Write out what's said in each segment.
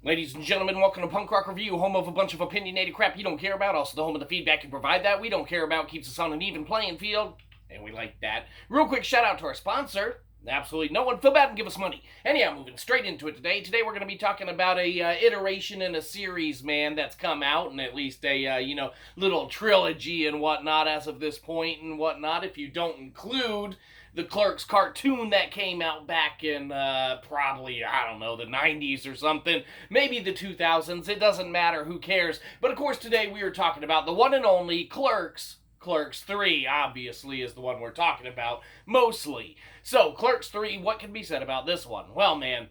Ladies and gentlemen, welcome to Punk Rock Review, home of a bunch of opinionated crap you don't care about, also the home of the feedback you provide that we don't care about, keeps us on an even playing field, and we like that. Real quick shout out to our sponsor. Absolutely no one feel bad and give us money. Anyhow, moving straight into it today. Today we're going to be talking about a iteration in a series, man, that's come out, and at least a, little trilogy and whatnot as of this point and whatnot, if you don't include the Clerks cartoon that came out back in probably, I don't know, the 90s or something, maybe the 2000s, it doesn't matter, who cares. But of course today we are talking about the one and only Clerks. Clerks 3, obviously, is the one we're talking about, mostly. So, Clerks 3, what can be said about this one? Well, man,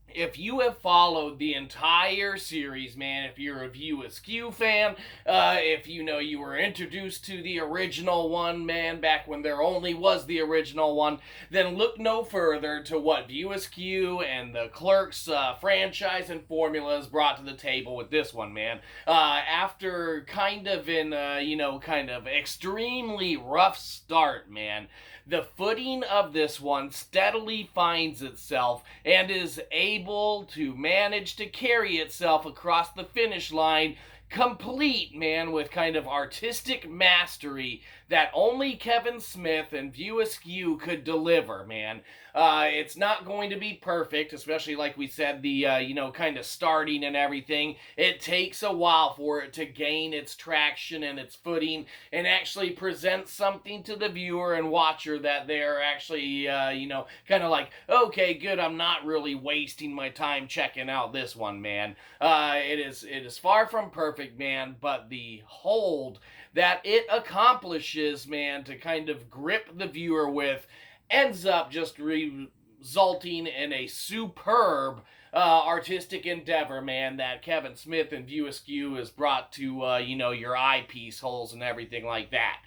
if you have followed the entire series, man, if you're a View Askew fan, if you were introduced to the original one, man, back when there only was the original one, then look no further to what View Askew and the Clerks franchise and formulas brought to the table with this one, man. After kind of extremely rough start, man, the footing of this one steadily finds itself and is able to manage to carry itself across the finish line complete, man, with kind of artistic mastery that only Kevin Smith and View Askew could deliver, man. It's not going to be perfect, especially like we said, the, kind of starting and everything. It takes a while for it to gain its traction and its footing and actually present something to the viewer and watcher that they're actually, kind of like, okay, good, I'm not really wasting my time checking out this one, man. It is far from perfect, man, but the hold that it accomplishes, man, to kind of grip the viewer with ends up just resulting in a superb artistic endeavor, man, that Kevin Smith and View Askew has brought to, your eyepiece holes and everything like that.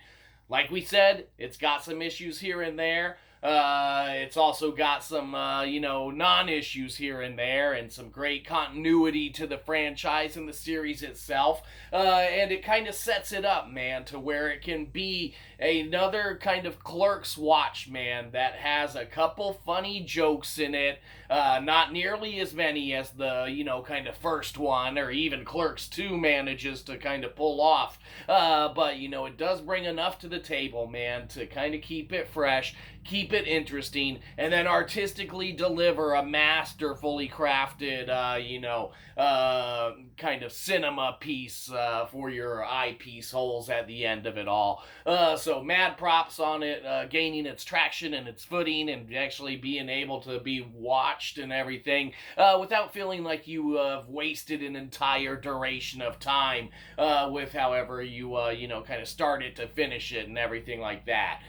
Like we said, it's got some issues here and there. It's also got some, non-issues here and there and some great continuity to the franchise and the series itself. And it kind of sets it up, man, to where it can be another kind of Clerks watch, man, that has a couple funny jokes in it. Not nearly as many as the, kind of first one or even Clerks 2 manages to kind of pull off. But, it does bring enough to the table, man, to kind of keep it fresh, keep it interesting, and then artistically deliver a masterfully crafted, kind of cinema piece for your eyepiece holes at the end of it all. So mad props on it, gaining its traction and its footing and actually being able to be watched and everything without feeling like you have wasted an entire duration of time with however you, kind of start it to finish it and everything like that.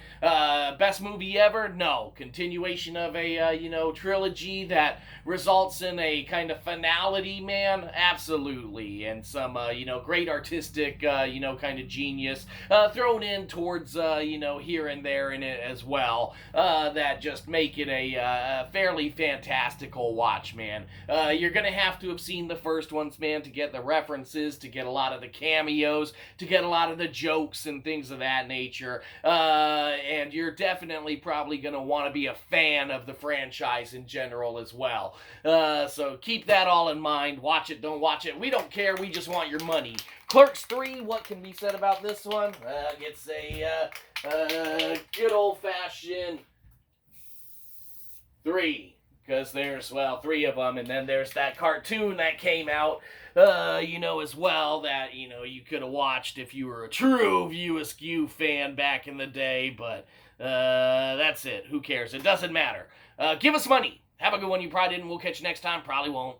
Best movie ever? No. Continuation of a, trilogy that results in a kind of finality, man? Absolutely. And some, great artistic, kind of genius thrown in towards, here and there in it as well that just make it a fairly fantastical watch, man. You're going to have to have seen the first ones, man, to get the references, to get a lot of the cameos, to get a lot of the jokes and things of that nature. And you're definitely probably going to want to be a fan of the franchise in general as well. So keep that all in mind. Watch it, don't watch it. We don't care. We just want your money. Clerks 3, what can be said about this one? It's a good old-fashioned 3. Because there's, three of them, and then there's that cartoon that came out, as well, that, you could have watched if you were a true View Askew fan back in the day, but, that's it. Who cares? It doesn't matter. Give us money. Have a good one, you probably didn't. We'll catch you next time. Probably won't.